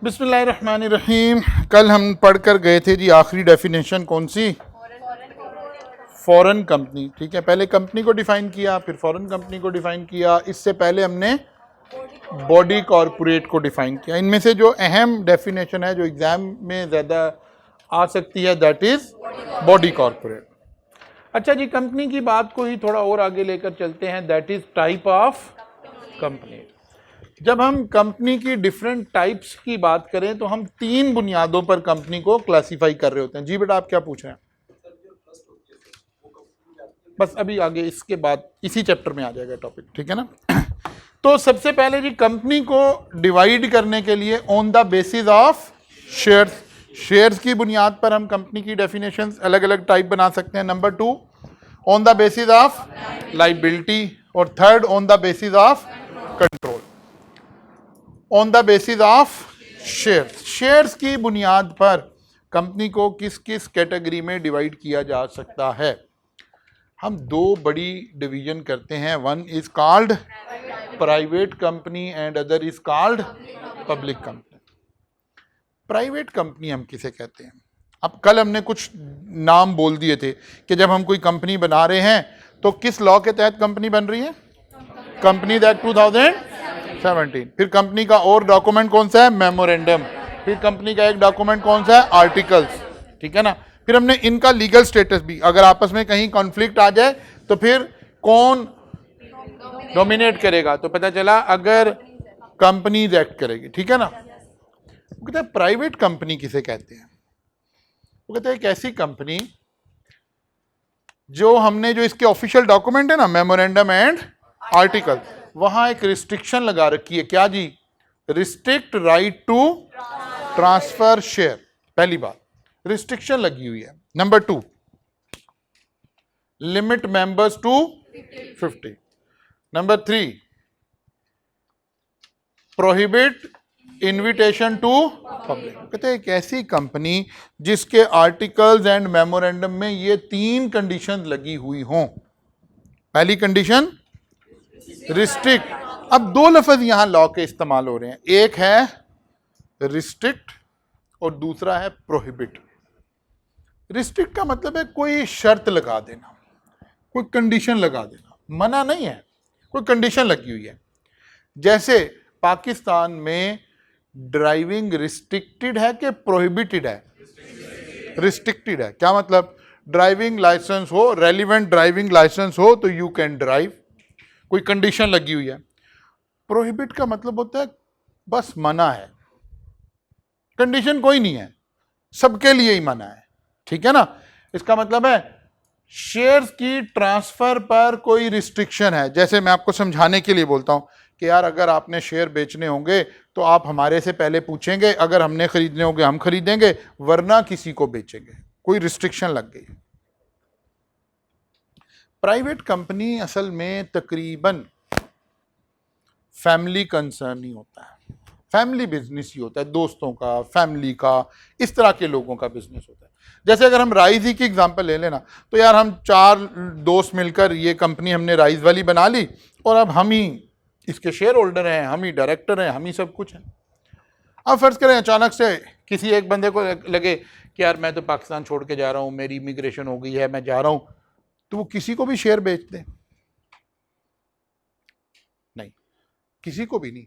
बिस्मिल्लाहिर्रहमानिर्रहीम। कल हम पढ़ कर गए थे जी आखिरी डेफिनेशन कौन सी? Foreign company. ठीक है, पहले कंपनी को डिफाइन किया, फिर फॉरेन कंपनी को डिफाइन किया। इससे पहले हमने बॉडी कॉरपोरेट को डिफाइन किया। इनमें से जो अहम डेफिनेशन है जो एग्जाम में ज़्यादा आ सकती है दैट इज़ बॉडी कॉरपोरेट। अच्छा जी, कंपनी की बात को ही थोड़ा और आगे लेकर चलते हैं, that is type of company. जब हम कंपनी की डिफरेंट टाइप्स की बात करें तो हम तीन बुनियादों पर कंपनी को क्लासिफाई कर रहे होते हैं। जी बेटा, आप क्या पूछ रहे हैं? बस अभी आगे इसके बाद इसी चैप्टर में आ जाएगा टॉपिक, ठीक है ना। तो सबसे पहले जी कंपनी को डिवाइड करने के लिए on the basis of shares, shares की बुनियाद पर हम कंपनी की डेफिनेशंस अलग अलग टाइप बना सकते हैं। Number 2 on the basis of liability, और third on the basis of control. On the basis of shares, shares की बुनियाद पर कंपनी को किस किस कैटेगरी में डिवाइड किया जा सकता है? हम दो बड़ी डिवीजन करते हैं, one is called private company and other is called public company. Private company हम किसे कहते हैं? अब कल हमने कुछ नाम बोल दिए थे कि जब हम कोई कंपनी बना रहे हैं तो किस लॉ के तहत कंपनी बन रही है? Company act 2017। फिर कंपनी का और डॉक्यूमेंट कौन सा है? मेमोरेंडम। फिर कंपनी का एक डॉक्यूमेंट कौन सा है? आर्टिकल्स, ठीक है ना। फिर हमने इनका लीगल स्टेटस भी, अगर आपस में कहीं कॉन्फ्लिक्ट आ जाए तो फिर कौन डोमिनेट करेगा, तो पता चला अगर कंपनी एक्ट करेगी, ठीक है ना। वो कहते हैं प्राइवेट कंपनी किसे कहते हैं? वो कहते हैं एक ऐसी कंपनी जो हमने जो इसके ऑफिशियल डॉक्यूमेंट है ना, मेमोरेंडम एंड आर्टिकल, वहां एक रिस्ट्रिक्शन लगा रखी है। क्या जी? Restrict right to transfer share. पहली बात रिस्ट्रिक्शन लगी हुई है। Number 2 limit members to 50। Number 3 prohibit invitation to public. कहते हैं एक ऐसी कंपनी जिसके आर्टिकल्स एंड मेमोरेंडम में ये तीन कंडीशन लगी हुई हों। पहली कंडीशन रिस्ट्रिक्ट। अब दो लफ्ज यहां लॉ के इस्तेमाल हो रहे हैं, एक है रिस्ट्रिक्ट और दूसरा है प्रोहिबिट। रिस्ट्रिक्ट का मतलब है कोई शर्त लगा देना, कोई कंडीशन लगा देना, मना नहीं है, कोई कंडीशन लगी हुई है। जैसे पाकिस्तान में ड्राइविंग रिस्ट्रिक्टेड है कि प्रोहिबिटेड है? रिस्ट्रिक्टेड है। क्या मतलब? ड्राइविंग लाइसेंस हो, रेलिवेंट ड्राइविंग लाइसेंस हो तो यू कैन ड्राइव, कोई कंडीशन लगी हुई है। प्रोहिबिट का मतलब होता है बस मना है, कंडीशन कोई नहीं है, सबके लिए ही मना है, ठीक है ना। इसका मतलब है शेयर्स की ट्रांसफर पर कोई रिस्ट्रिक्शन है। जैसे मैं आपको समझाने के लिए बोलता हूं कि यार अगर आपने शेयर बेचने होंगे तो आप हमारे से पहले पूछेंगे, अगर हमने खरीदने होंगे हम खरीदेंगे, वरना किसी को बेचेंगे, कोई रिस्ट्रिक्शन लग गई। प्राइवेट कंपनी असल में तकरीबन फैमिली कंसर्न ही होता है, फैमिली बिजनेस ही होता है, दोस्तों का, फैमिली का, इस तरह के लोगों का बिजनेस होता है। जैसे अगर हम राइस ही की एग्जांपल ले लेना, तो यार हम 4 दोस्त मिलकर ये कंपनी हमने राइस वाली बना ली और अब हम ही इसके शेयर होल्डर हैं, हम ही डायरेक्टर हैं, हम ही सब कुछ हैं। अब फर्ज करें अचानक से किसी एक बंदे को लगे कि यार मैं तो पाकिस्तान छोड़ के जा रहा हूँ, मेरी इमिग्रेशन हो गई है, मैं जा रहा हूँ, तो वो किसी को भी शेयर बेच दे? नहीं, किसी को भी नहीं।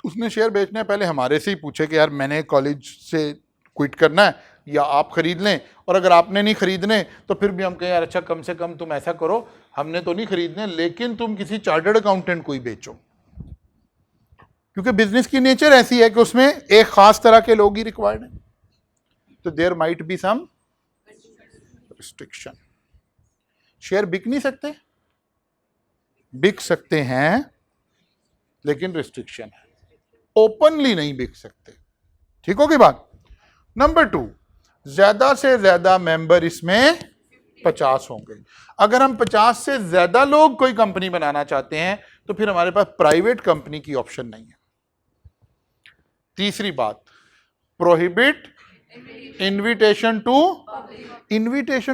उसने शेयर बेचने पहले हमारे से ही पूछे कि यार मैंने कॉलेज से क्विट करना है या आप खरीद लें, और अगर आपने नहीं खरीदने तो फिर भी हम कहें यार अच्छा कम से कम तुम ऐसा करो, हमने तो नहीं खरीदने लेकिन तुम किसी चार्टर्ड अकाउंटेंट को ही बेचो, क्योंकि बिजनेस की नेचर ऐसी है कि उसमें एक खास तरह के लोग ही रिक्वायर्ड हैं। तो there might be some restriction. Share बिक नहीं सकते? बिक सकते हैं लेकिन रिस्ट्रिक्शन है, ओपनली नहीं बिक सकते, ठीक होगी बात। नंबर 2 ज्यादा से ज्यादा मेंबर इसमें 50 होंगे। अगर हम 50 से ज्यादा लोग कोई कंपनी बनाना चाहते हैं तो फिर हमारे पास प्राइवेट कंपनी की ऑप्शन नहीं है। तीसरी बात प्रोहिबिट इनविटेशन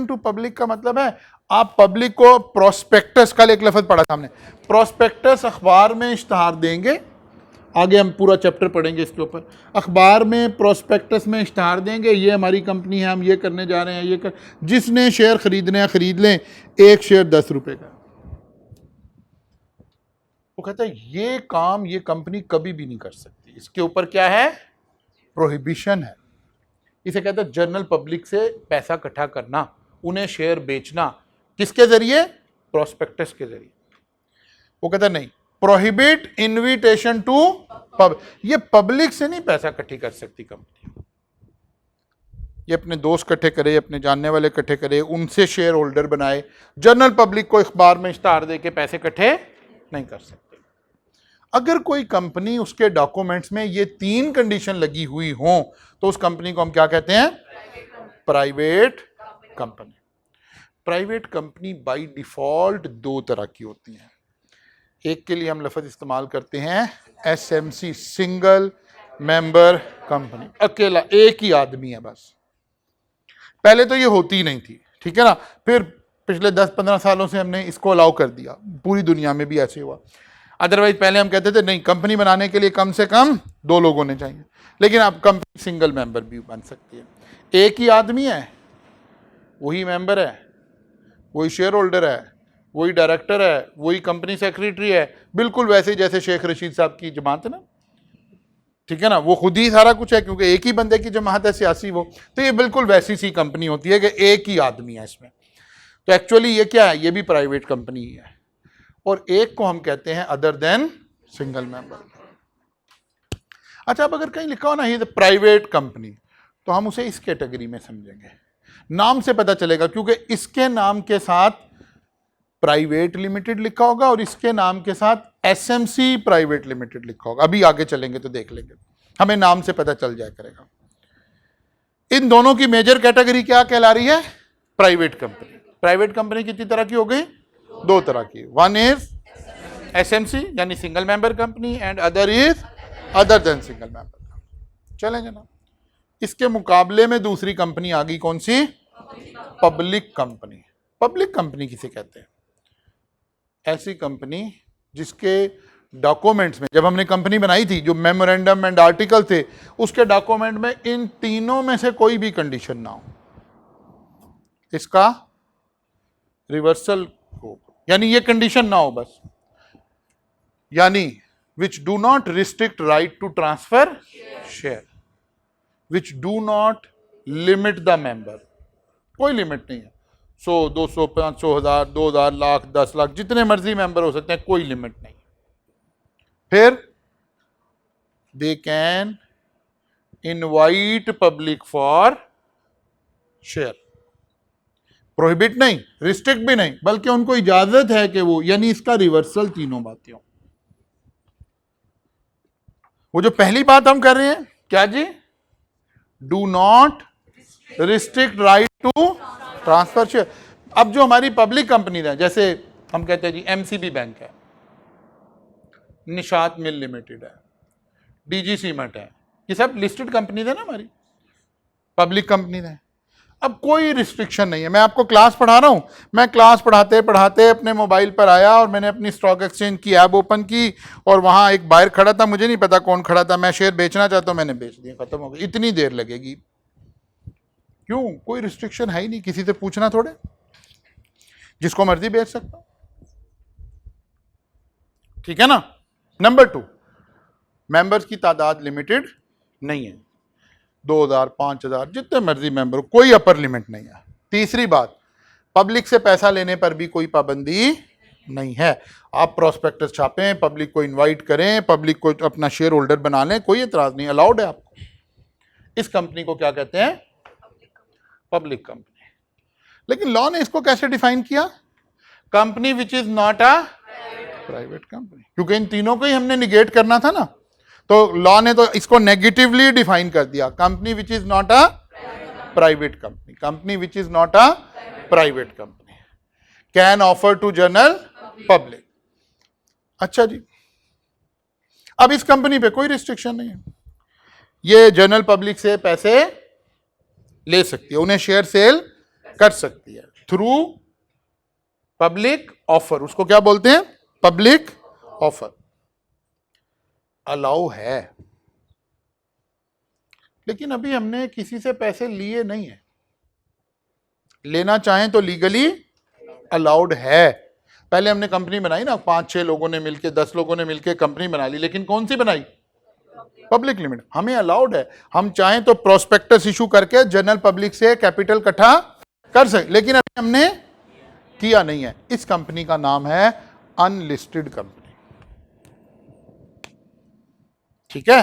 टू पब्लिक का मतलब है आप पब्लिक को प्रोस्पेक्टस, कल एक लफ्ज पढ़ा था हमने, प्रोस्पेक्टस अखबार में इश्तहार देंगे आगे हम पूरा चैप्टर पढ़ेंगे इसके ऊपर। अखबार में प्रोस्पेक्टस में इश्तहार देंगे, ये हमारी कंपनी है, हम ये करने जा रहे हैं, ये कर, जिसने शेयर खरीदने हैं खरीद लें, एक शेयर 10 रुपए का। वो कहता है ये काम ये कंपनी कभी भी नहीं कर सकती, इसके ऊपर क्या है, प्रोहिबिशन है। इसे कहते हैं जनरल पब्लिक से पैसा इकट्ठा करना, उन्हें शेयर बेचना, किसके जरिए, प्रोस्पेक्टस के जरिए। वो कहता है नहीं, प्रोहिबिट इनविटेशन टू पब, ये पब्लिक से नहीं पैसा इकट्ठी कर सकती कंपनी, ये अपने दोस्त इकट्ठे करे, अपने जानने वाले इकट्ठे करे, उनसे शेयर होल्डर बनाए, जनरल पब्लिक को अखबार में इश्तहार दे के पैसे इकट्ठे नहीं कर सकते। अगर कोई कंपनी उसके डॉक्यूमेंट्स में ये 3 कंडीशन लगी हुई हो तो उस कंपनी को हम क्या कहते हैं, private company. Private company by default 2 तरह की होती हैं। एक के लिए हम लफ्ज इस्तेमाल करते हैं एसएमसी, सिंगल मेंबर कंपनी, अकेला एक ही आदमी है बस। पहले तो ये होती ही नहीं थी, ठीक है ना, फिर पिछले 10-15 सालों से हमने इसको अलाउ कर दिया, पूरी दुनिया में भी ऐसे हुआ। अदरवाइज पहले हम कहते थे नहीं, कंपनी बनाने के लिए कम से कम 2 लोग होने चाहिए, लेकिन अब कंपनी सिंगल मेंबर भी बन सकती है। एक ही आदमी है, वही मेंबर है, वही शेयर होल्डर है, वही डायरेक्टर है, वही कंपनी सेक्रेटरी है, बिल्कुल वैसे जैसे शेख रशीद साहब की जमात है ना, ठीक है ना, वो खुद ही सारा कुछ है क्योंकि एक ही बंदे की जमात है सियासी वो। तो ये बिल्कुल वैसी सी कंपनी होती है कि एक ही आदमी है इसमें। तो एक्चुअली ये क्या है, ये भी प्राइवेट कंपनी ही है। और एक को हम कहते हैं अदर देन सिंगल मेंबर। अच्छा, अब अगर कहीं लिखा हो ना ये प्राइवेट कंपनी, तो हम उसे इस कैटेगरी में समझेंगे, नाम से पता चलेगा, क्योंकि इसके नाम के साथ प्राइवेट लिमिटेड लिखा होगा और इसके नाम के साथ एसएमसी प्राइवेट लिमिटेड लिखा होगा। अभी आगे चलेंगे तो देख लेंगे, हमें नाम से पता चल जाया करेगा। इन दोनों की मेजर कैटेगरी क्या कहला रही है, प्राइवेट कंपनी। प्राइवेट कंपनी कितनी तरह की हो गई, 2 तरह की, वन इज एसएमसी यानी single member company and other is other than single member. चलें जनाब, इसके मुकाबले में दूसरी कंपनी आ गई, कौन सी, पब्लिक कंपनी। पब्लिक कंपनी किसे कहते हैं, ऐसी कंपनी जिसके डॉक्यूमेंट्स में, जब हमने कंपनी बनाई थी, जो मेमोरेंडम एंड आर्टिकल थे, उसके डॉक्यूमेंट में इन तीनों में से कोई भी कंडीशन ना हो, इसका रिवर्सल हो, यानी ये कंडीशन ना हो बस, यानी which do not restrict right to transfer share, which do not limit the member, कोई लिमिट नहीं है, 100, 200, 500, 1000, 2000, लाख, 10 लाख, जितने मर्जी मेंबर हो सकते हैं, कोई लिमिट नहीं। फिर they can invite public for share, prohibit नहीं, रिस्ट्रिक्ट भी नहीं, बल्कि उनको इजाजत है कि वो, यानी इसका रिवर्सल तीनों बातें हो। वो जो पहली बात हम कर रहे हैं क्या जी, do not restrict right to transfer share. अब जो हमारी पब्लिक कंपनी है, जैसे हम कहते हैं जी एमसीबी बैंक है, निशात मिल लिमिटेड है, डीजी सीमेंट है, ये सब लिस्टेड कंपनी है ना हमारी, पब्लिक कंपनी है। अब कोई रिस्ट्रिक्शन नहीं है, मैं आपको क्लास पढ़ा रहा हूं, मैं क्लास पढ़ाते पढ़ाते अपने मोबाइल पर आया और मैंने अपनी स्टॉक एक्सचेंज की ऐप ओपन की और वहां एक बायर खड़ा था, मुझे नहीं पता कौन खड़ा था, मैं शेयर बेचना चाहता हूं, मैंने बेच दिया, खत्म हो गया। इतनी देर लगेगी, क्यों, कोई रिस्ट्रिक्शन है ही नहीं, किसी से पूछना थोड़े, जिसको मर्जी बेच सकता, ठीक है ना। नंबर 2, मेंबर्स की तादाद लिमिटेड नहीं है, 2000, 5000, जितने मर्जी मेंबर हो, कोई अपर लिमिट नहीं है। तीसरी बात, पब्लिक से पैसा लेने पर भी कोई पाबंदी नहीं है, आप प्रोस्पेक्टस छापें, पब्लिक को इनवाइट करें, पब्लिक को अपना शेयर होल्डर बना लें, कोई एतराज नहीं, अलाउड है आपको। इस कंपनी को क्या कहते हैं, पब्लिक कंपनी। लेकिन लॉ ने इसको कैसे डिफाइन किया, company which is not a private company, क्योंकि इन तीनों को ही हमने निगेट करना था ना, तो लॉ ने तो इसको नेगेटिवली डिफाइन कर दिया, company which is not a private company, company which is not a private company can offer to general public. अच्छा जी, अब इस कंपनी पे कोई रिस्ट्रिक्शन नहीं है, ये जनरल पब्लिक से पैसे ले सकती है, उन्हें शेयर सेल कर सकती है थ्रू पब्लिक ऑफर, उसको क्या बोलते हैं, पब्लिक ऑफर। अलाउ है, लेकिन अभी हमने किसी से पैसे लिए नहीं है। लेना चाहें तो लीगली अलाउड है। पहले हमने कंपनी बनाई ना, 5-6 लोगों ने मिलके, 10 लोगों ने मिलके कंपनी बना ली, लेकिन कौन सी बनाई? Public limited. हमें अलाउड है, हम चाहें तो प्रोस्पेक्टस इशू करके जनरल पब्लिक से कैपिटल इकट्ठा कर सकते, लेकिन अभी हमने किया नहीं है। इस कंपनी का नाम है अनलिस्टेड कंपनी, ठीक है।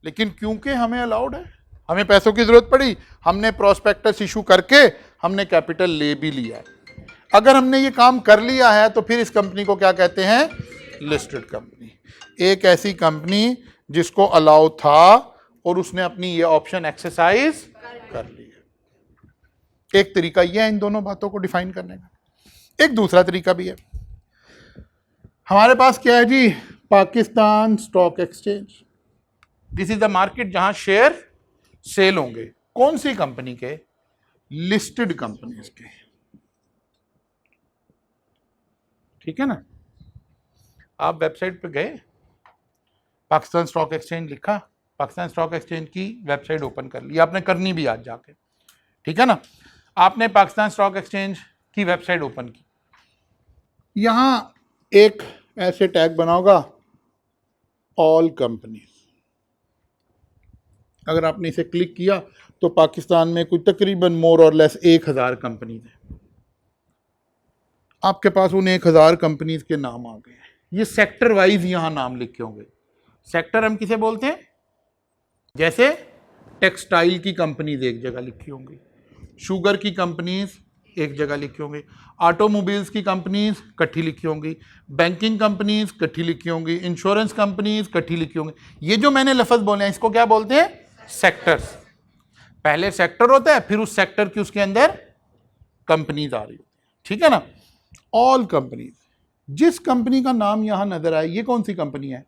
लेकिन क्योंकि हमें अलाउड है, हमें पैसों की जरूरत पड़ी, हमने प्रोस्पेक्टस इशू करके हमने कैपिटल ले भी लिया है। अगर हमने ये काम कर लिया है तो फिर इस कंपनी को क्या कहते हैं? Listed company. एक ऐसी कंपनी जिसको अलाउ था और उसने अपनी ये ऑप्शन एक्सरसाइज कर ली है। एक तरीका यह है इन दोनों बातों को डिफाइन करने का। एक दूसरा तरीका भी है। हमारे पास क्या है जी? Pakistan stock exchange. This is the market जहां शेयर सेल होंगे। कौन सी कंपनी के? लिस्टेड कंपनीज के, ठीक है ना। आप वेबसाइट पे गए, पाकिस्तान स्टॉक एक्सचेंज लिखा, पाकिस्तान स्टॉक एक्सचेंज की वेबसाइट ओपन कर ली, आपने करनी भी आज जाके, ठीक है ना। आपने पाकिस्तान स्टॉक एक्सचेंज की वेबसाइट ओपन की, यहां एक ऐसे टैग बना होगा ऑल कंपनीज। अगर आपने इसे क्लिक किया तो पाकिस्तान में कुछ तकरीबन मोर और लेस 1000 कंपनीज हैं। आपके पास उन 1000 कंपनीज के नाम आ गए। ये सेक्टर वाइज यहां नाम लिखे होंगे। सेक्टर हम किसे बोलते हैं? जैसे टेक्सटाइल की कंपनीज एक जगह लिखी होंगी, शुगर की कंपनीज एक जगह लिखी होंगी, ऑटोमोबाइल्स की कंपनीज इकट्ठी लिखी होंगी, बैंकिंग कंपनीज इकट्ठी लिखी होंगी, इंश्योरेंस कंपनीज इकट्ठी लिखी होंगी। ये जो मैंने लफ्ज बोले हैं इसको क्या बोलते हैं? सेक्टर्स। पहले सेक्टर होता है, फिर उस सेक्टर की उसके अंदर कंपनीज आ रही होती है, ठीक है ना। All companies. जिस कंपनी का नाम यहां नजर आए, ये कौन सी कंपनी है?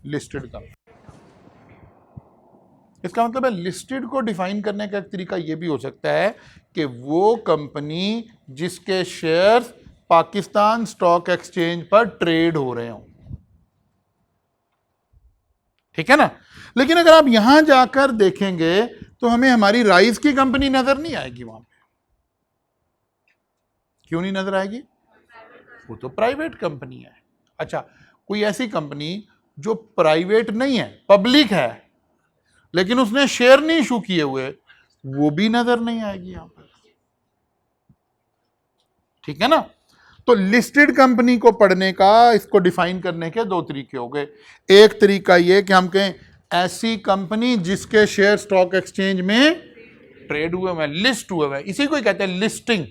Listed company. इसका मतलब है लिस्टेड को डिफाइन करने का एक तरीका यह भी हो सकता है कि वो कंपनी जिसके शेयर्स पाकिस्तान स्टॉक एक्सचेंज पर ट्रेड हो रहे हों, ठीक है ना। लेकिन अगर आप यहां जाकर देखेंगे तो हमें हमारी राइस की कंपनी नजर नहीं आएगी वहां पे। क्यों नहीं नजर आएगी? वो तो प्राइवेट कंपनी है। अच्छा, कोई ऐसी कंपनी जो प्राइवेट नहीं है, पब्लिक है, लेकिन उसने शेयर नहीं इशू किए हुए, वो भी नजर नहीं आएगी यहां पर, ठीक है ना। तो लिस्टेड कंपनी को पढ़ने का, इसको डिफाइन करने के दो तरीके हो गए। एक तरीका यह कि हम कहें ऐसी कंपनी जिसके शेयर स्टॉक एक्सचेंज में ट्रेड हुए हुए, लिस्ट हुए हुए, इसी को ही कहते हैं लिस्टिंग।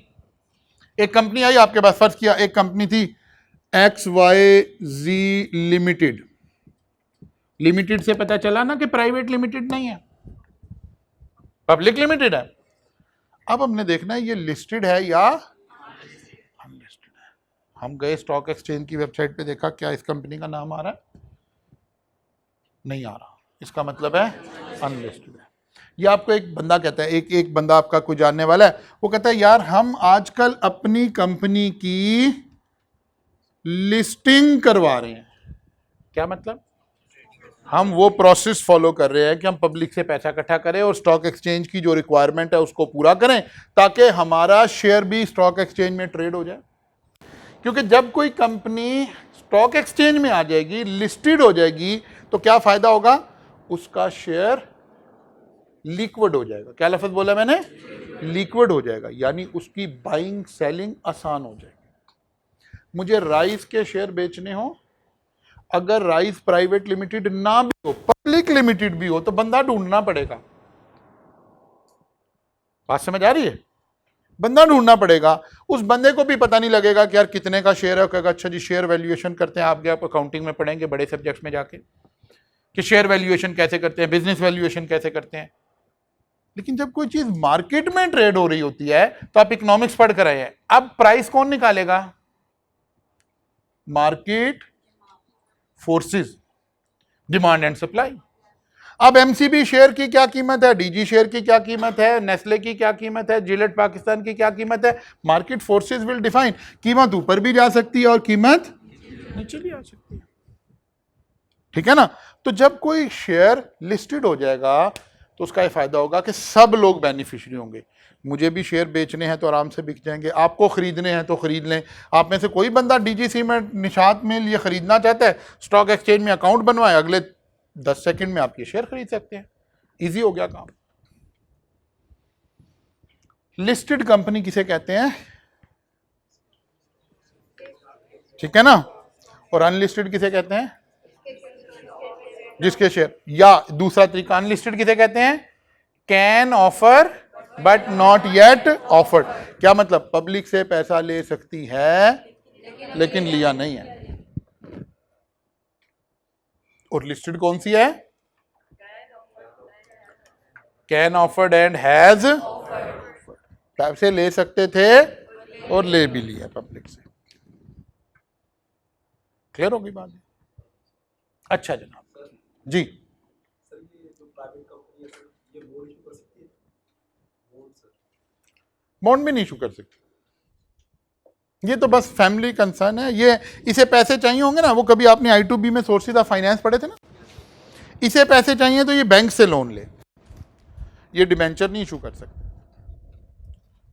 एक कंपनी आई आपके पास, फर्ज किया एक कंपनी थी XYZ लिमिटेड। लिमिटेड से पता चला ना कि प्राइवेट लिमिटेड नहीं है, पब्लिक लिमिटेड है। अब हमने देखना है ये लिस्टेड है या अनलिस्टेड है। हम गए स्टॉक एक्सचेंज की वेबसाइट पे, देखा क्या इस कंपनी का नाम आ रहा है? नहीं आ रहा। इसका मतलब है अनलिस्टेड है। ये आपको एक बंदा कहता है, एक बंदा आपका कोई जानने वाला है, वो कहता है यार हम आजकल अपनी कंपनी की लिस्टिंग करवा रहे हैं। क्या मतलब? हम वो प्रोसेस फॉलो कर रहे हैं कि हम पब्लिक से पैसा इकट्ठा करें और स्टॉक एक्सचेंज की जो रिक्वायरमेंट है उसको पूरा करें, ताकि हमारा शेयर भी स्टॉक एक्सचेंज में ट्रेड हो जाए। क्योंकि जब कोई कंपनी स्टॉक एक्सचेंज में आ जाएगी, लिस्टेड हो जाएगी, तो क्या फायदा होगा? उसका शेयर लिक्विड हो जाएगा। क्या लफ्ज बोला मैंने? लिक्विड हो जाएगा, यानी उसकी बाइंग सेलिंग आसान हो जाएगी। मुझे राइस के शेयर बेचने हो, अगर राइस प्राइवेट लिमिटेड ना भी हो, पब्लिक लिमिटेड भी हो, तो बंदा ढूंढना पड़ेगा। बात समझ आ रही है? बंदा ढूंढना पड़ेगा। उस बंदे को भी पता नहीं लगेगा कि यार कितने का शेयर है। कहेगा अच्छा जी शेयर वैल्यूएशन करते हैं, आप अकाउंटिंग में पढ़ेंगे बड़े सब्जेक्ट्स में जाके कि शेयर वैल्यूएशन कैसे करते हैं, बिजनेस वैल्यूएशन कैसे करते हैं। लेकिन जब कोई चीज मार्केट में ट्रेड हो रही होती है तो आप इकोनॉमिक्स पढ़ कर आए हैं। अब प्राइस कौन निकालेगा? Market forces, demand and supply. अब एमसीबी शेयर की क्या कीमत है, डीजी शेयर की क्या कीमत है, नेस्ले की क्या कीमत है, जिलेट पाकिस्तान की क्या कीमत है? Market forces will define. कीमत ऊपर भी जा सकती है और कीमत नीचे भी आ सकती है। ठीक है ना। तो जब कोई शेयर लिस्टेड हो जाएगा तो उसका ये फायदा होगा कि सब लोग बेनिफिशियरी होंगे। मुझे भी शेयर बेचने हैं तो आराम से बिक जाएंगे, आपको खरीदने हैं तो खरीद लें। आप में से कोई बंदा डीजीसी में निशात में लिए खरीदना चाहता है, स्टॉक एक्सचेंज में अकाउंट बनवाए, अगले 10 सेकंड में आप ये शेयर खरीद सकते हैं। इजी हो गया काम। लिस्टेड कंपनी किसे कहते हैं, ठीक है ना। और अनलिस्टेड किसे कहते हैं, जिसके शेयर, या दूसरा तरीका अनलिस्टेड किसे कहते हैं, can offer but not yet offered. क्या मतलब, पब्लिक से पैसा ले सकती है लेकिन लिया नहीं है। और लिस्टेड कौन सी है, कैन ऑफर्ड एंड हैज, पैसे ले सकते थे और ले भी लिया पब्लिक से। क्लियर होगी बात। अच्छा जनाब जी, बॉन्ड भी नहीं इशू कर सकती, ये तो बस फैमिली कंसर्न है। ये इसे पैसे चाहिए होंगे ना, वो कभी आपने I2B में सोर्सेज ऑफ फाइनेंस पढ़े थे ना, इसे पैसे चाहिए तो ये बैंक से लोन ले, ये डिबेंचर नहीं इशू कर सकती,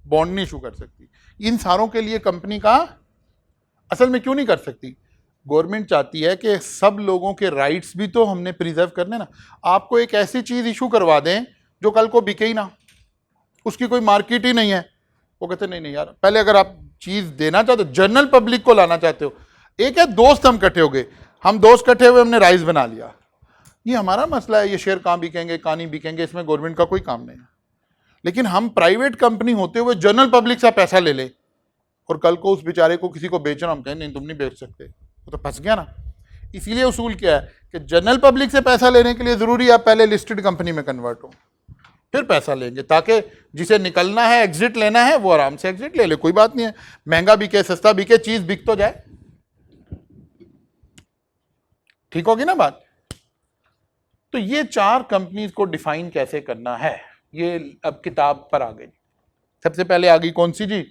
बॉन्ड नहीं इशू कर सकती। इन सारों के लिए कंपनी का असल में क्यों नहीं कर सकती, गवर्नमेंट चाहती है कि सब लोगों के राइट्स भी तो हमने प्रिजर्व करने ना। आपको एक ऐसी चीज इशू करवा दें जो कल को बिके ही ना, उसकी कोई मार्केट ही नहीं है, वो कहते नहीं नहीं यार, पहले अगर आप चीज देना चाहते हो, जनरल पब्लिक को लाना चाहते हो, एक है दोस्त हम इकट्ठे हो गए, हम दोस्त इकट्ठे हुए हमने राइस बना लिया, ये हमारा मसला है, ये शेयर कहाँ बिकेंगे कहाँ नहीं बिकेंगे, इसमें गवर्नमेंट का कोई काम नहीं है। लेकिन हम प्राइवेट कंपनी होते हुए जनरल पब्लिक से पैसा ले ले और कल को उस बेचारे को किसी को बेचना, हम कहें नहीं तुम नहीं बेच सकते, वो तो फंस गया ना। इसीलिए उसूल क्या है कि जनरल पब्लिक से पैसा लेने के लिए जरूरी है आप पहले लिस्टेड कंपनी में कन्वर्ट हो, फिर पैसा लेंगे, ताकि जिसे निकलना है एग्जिट लेना है वो आराम से एग्जिट ले ले, कोई बात नहीं है, महंगा बिके सस्ता बिके, चीज बिक तो जाए। ठीक होगी ना बात। तो ये 4 कंपनीज को डिफाइन कैसे करना है, ये अब किताब पर आ गई। सबसे पहले आ गई कौन सी जी,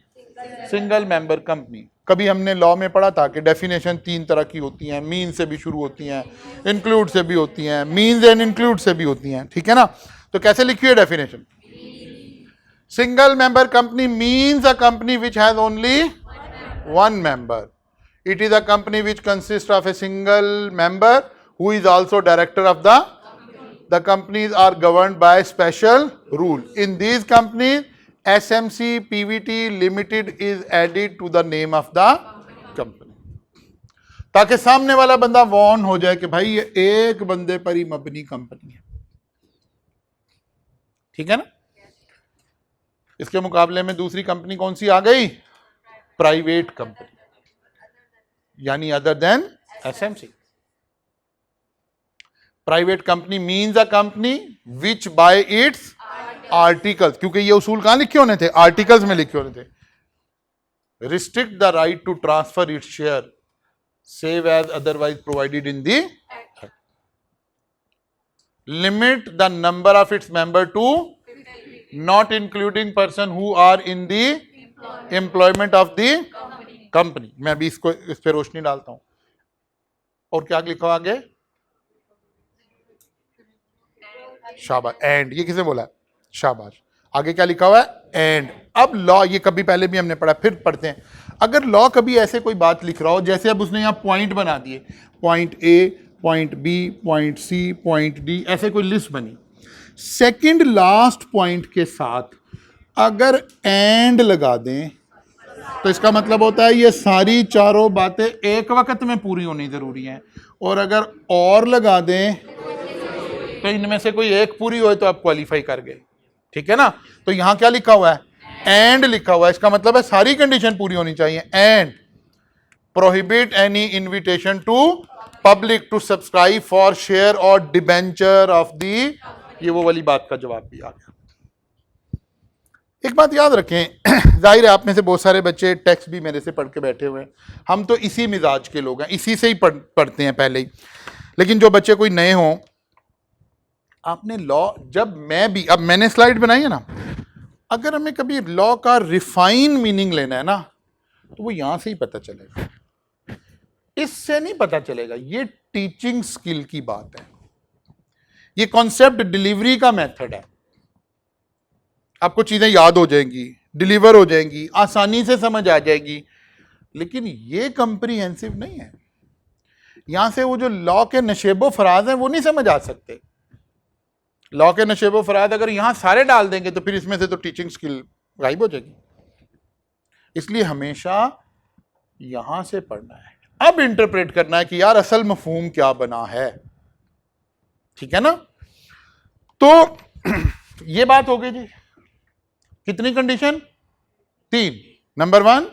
सिंगल मेंबर कंपनी। कभी हमने लॉ में पढ़ा था कि डेफिनेशन 3 तरह की होती हैं, मीन से भी शुरू होती हैं, इंक्लूड से भी होती हैं, मीन्स एंड इंक्लूड से भी होती हैं, ठीक है ना। तो कैसे लिखी है definition, single member company means a company which has only 1 member. It is a company which consists of a single member who is also director of the companies are governed by special rule. In these companies, SMC PVT Limited is added to the name of the company. ताकि सामने वाला बंदा Warne हो जाए कि भाई ये एक बंदे पर ही मबनी कंपनी है, ठीक है ना। इसके मुकाबले में दूसरी कंपनी कौन सी आ गई, प्राइवेट कंपनी, यानी other than SMC. Private company means a company which bye it's articles, क्योंकि ये उसूल कहां लिखे होने थे, आर्टिकल्स में लिखे होने थे, restrict the right to transfer its share save as otherwise provided in the act, limit the number of its member to 50, not including person who are in the employment of the company. मैं अभी इसको इस पे रोशनी डालता हूं। और क्या लिखा आगे, शाबाश, एंड, ये किसे बोला, शाबाश। आगे क्या लिखा हुआ है, एंड। अब लॉ, ये कभी पहले भी हमने पढ़ा, फिर पढ़ते हैं। अगर लॉ कभी ऐसे कोई बात लिख रहा हो, जैसे अब उसने यहां पॉइंट बना दिए, point A, point B, point C, point D, ऐसे कोई लिस्ट बनी, सेकंड लास्ट पॉइंट के साथ अगर एंड लगा दें तो इसका मतलब होता है ये सारी चारों बातें एक वक्त में पूरी होनी जरूरी हैं, और अगर और लगा दें तो इनमें से कोई एक पूरी हो तो आप क्वालिफाई कर गए, ठीक है ना। तो यहां क्या लिखा हुआ है, एंड लिखा हुआ है, इसका मतलब है सारी कंडीशन पूरी होनी चाहिए। And prohibit any invitation to public to subscribe for share और डिबेंचर ऑफ दी, ये वो वाली बात का जवाब भी आ गया। एक बात याद रखें, जाहिर है आप में से बहुत सारे बच्चे टेक्स्ट भी मेरे से पढ़ के बैठे हुए हैं, हम तो इसी मिजाज के लोग हैं, इसी से ही पढ़ते हैं पहले ही। लेकिन जो बच्चे कोई नए हों, आपने लॉ, जब मैं भी, अब मैंने स्लाइड बनाई है ना, अगर हमें कभी लॉ का रिफाइन मीनिंग लेना है ना, तो वो यहां से ही पता चलेगा, इससे नहीं पता चलेगा। ये टीचिंग स्किल की बात है। ये कॉन्सेप्ट डिलीवरी का मेथड है। आपको चीजें याद हो जाएंगी, डिलीवर हो जाएंगी, आसानी से समझ आ जाएगी, लेकिन ये कंप्रीहेंसिव नहीं है। यहां से वो जो लॉ के नशेबो फराज हैं वो नहीं समझ आ सकते। लॉ के नशेबो फराज अगर यहां सारे डाल देंगे तो फिर इसमें से तो टीचिंग स्किल गायब हो जाएगी। इसलिए हमेशा यहां से पढ़ना है, अब इंटरप्रेट करना है कि यार असल मफहूम क्या बना है। ठीक है ना? तो ये बात हो गई जी। कितनी condition? 3। Number 1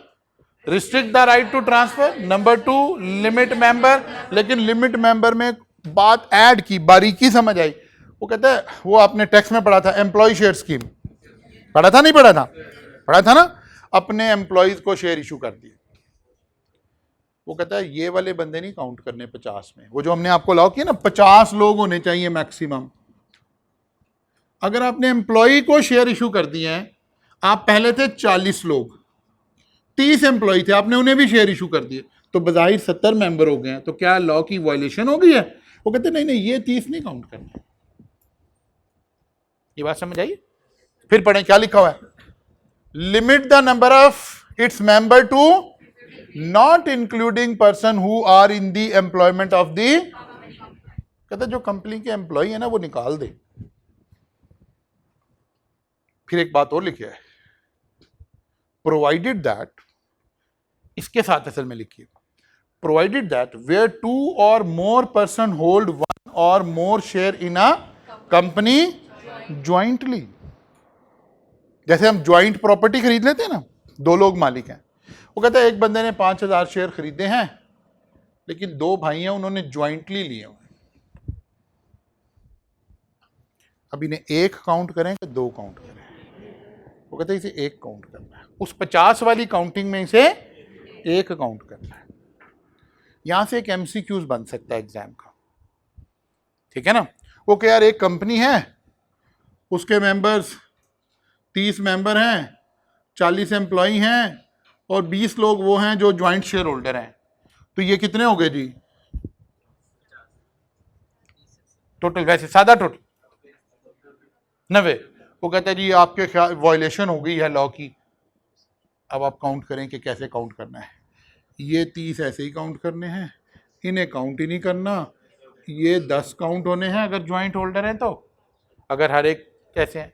restrict the right to transfer, number 2 limit member. लेकिन लिमिट मेंबर में बात ऐड की, बारीकी समझ आई। वो कहता है, वो आपने टेक्स्ट में पढ़ा था, एम्प्लॉय शेयर स्कीम पढ़ा था, नहीं पढ़ा था? पढ़ा था ना। अपने एम्प्लॉयज को शेयर इशू कर दिए। वो कहता है ये वाले बंदे नहीं काउंट करने 50 में। वो जो हमने आपको लॉ किया ना, 50 लोग होने चाहिए मैक्सिमम। अगर आपने एम्प्लॉय को शेयर इशू कर दिए हैं, आप पहले थे 40 लोग, 30 एम्प्लॉय थे, आपने उन्हें भी शेयर इशू कर दिए, तो बजाहिर 70 मेंबर हो गए हैं। तो क्या लॉ की वायलेशन हो गई है? वो कहते नहीं नहीं, ये 30 नहीं काउंट करना। ये बात समझ आई? फिर पढ़ें क्या लिखा हुआ है। Limit the number of its member to not including person who are in the employment of the. कहते जो कंपनी के एम्प्लॉय है ना वो निकाल दे। फिर एक बात और लिखी है, प्रोवाइडेड दैट, इसके साथ असल में लिखिए, provided that where 2 or more person hold 1 or more share in a company jointly. जैसे हम ज्वाइंट प्रॉपर्टी खरीद लेते हैं ना, 2 लोग मालिक हैं। वो कहता है एक बंदे ने 5000 शेयर खरीदे हैं, लेकिन 2 भाई हैं, उन्होंने ज्वाइंटली लिए हुए। अब इन्हें 1 काउंट करें कि 2 काउंट करें? वो कहते हैं इसे 1 काउंट करना है। उस 50 वाली काउंटिंग में इसे 1 काउंट करना है। यहां से एक MCQs बन सकता है एग्जाम का। ठीक है ना? वो क्या यार, एक कंपनी है, उसके मेंबर्स 30 मेंबर हैं, 40 एम्प्लॉय हैं और 20 लोग वो हैं जो ज्वाइंट शेयर होल्डर हैं। तो ये कितने हो गए जी टोटल? वैसे सादा टोटल 90। वो कहता है जी आपके ख्याल वायलेशन हो गई है लॉ की। अब आप काउंट करें कि कैसे काउंट करना है। ये 30 ऐसे ही काउंट करने हैं, इन्हें काउंट ही नहीं करना। ये 10 काउंट होने हैं अगर ज्वाइंट होल्डर है तो, अगर हर एक कैसे हैं।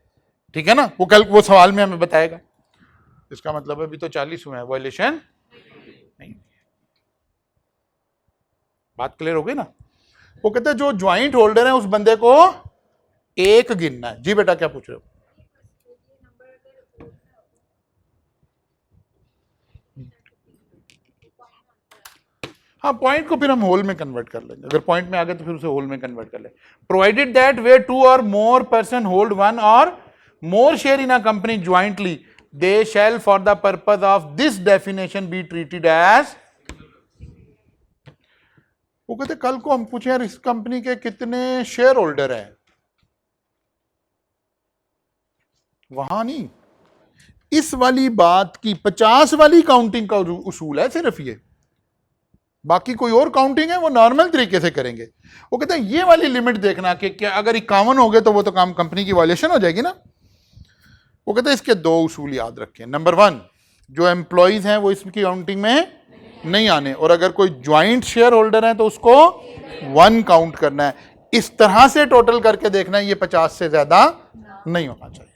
ठीक है ना? वो कल वो सवाल में हमें बताएगा। इसका मतलब अभी तो 40 हुए हैं, वायलेशन नहीं। बात क्लियर हो गई ना? वो कहते हैं जो ज्वाइंट होल्डर है उस बंदे को 1 गिनना है। जी बेटा क्या पूछ रहे हो? हाँ, पॉइंट को फिर हम होल में कन्वर्ट कर लेंगे। अगर पॉइंट में आ गए तो फिर उसे होल में कन्वर्ट कर लेंगे। Provided that where 2 or more person hold 1 or more share in a company jointly, they shall for the purpose of this definition be treated as. वो कहते कल को हम पूछे यार इस कंपनी के कितने शेयर होल्डर हैं, वहां नहीं, इस वाली बात की 50 वाली काउंटिंग का उसूल है सिर्फ ये। बाकी कोई और काउंटिंग है वो नॉर्मल तरीके से करेंगे। वो कहते हैं ये वाली लिमिट देखना कि क्या अगर 51 हो गए तो वो तो काम कंपनी की वायलेशन हो जाएगी ना। वो कहते हैं इसके 2 उसूल याद रखें। नंबर 1, जो एम्प्लॉयज हैं वो इसकी काउंटिंग में नहीं आने, और अगर कोई ज्वाइंट शेयर होल्डर है तो उसको 1 काउंट करना है। इस तरह से टोटल करके देखना है, ये 50 से ज्यादा नहीं होना चाहिए।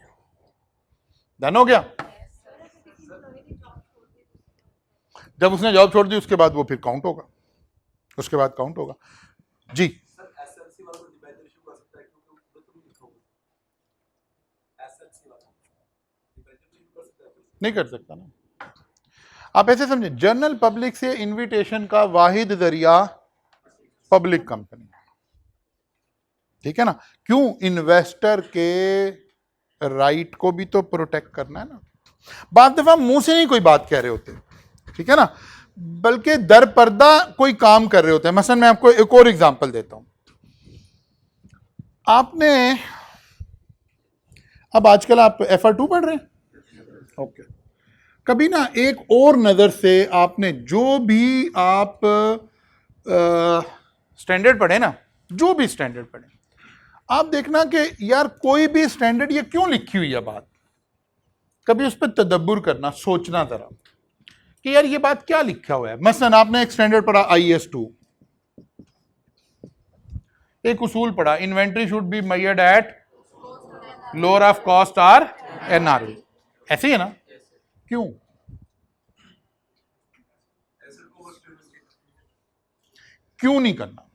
डन हो गया? जब उसने जॉब छोड़ दी उसके बाद वो फिर काउंट होगा, उसके बाद काउंट होगा। जी नहीं कर सकता ना। आप ऐसे समझे, जनरल पब्लिक से इनविटेशन का वाहिद जरिया पब्लिक कंपनी। ठीक है ना? क्यों? इन्वेस्टर के राइट को भी तो प्रोटेक्ट करना है ना। बात दफा मुंह से नहीं कोई बात कह रहे होते, ठीक है ना, बल्कि दर पर्दा कोई काम कर रहे होते हैं। मसलन मैं आपको एक और एग्जांपल देता हूं। आपने अब आजकल आप FR2 पढ़ रहे हैं, ओके। कभी ना एक और नजर से आपने जो भी आप स्टैंडर्ड पढ़े ना, जो भी स्टैंडर्ड पढ़े, आप देखना कि यार कोई भी स्टैंडर्ड ये क्यों लिखी हुई है बात, कभी उस पर तदब्बुर करना, सोचना जरा कि यार ये बात क्या लिखा हुआ है। मसलन आपने एक स्टैंडर्ड पढ़ा IS2, एक उसूल पढ़ा inventory should be measured at lower of cost or NRV, ऐसे ही है ना? क्यों? क्यों नहीं करना?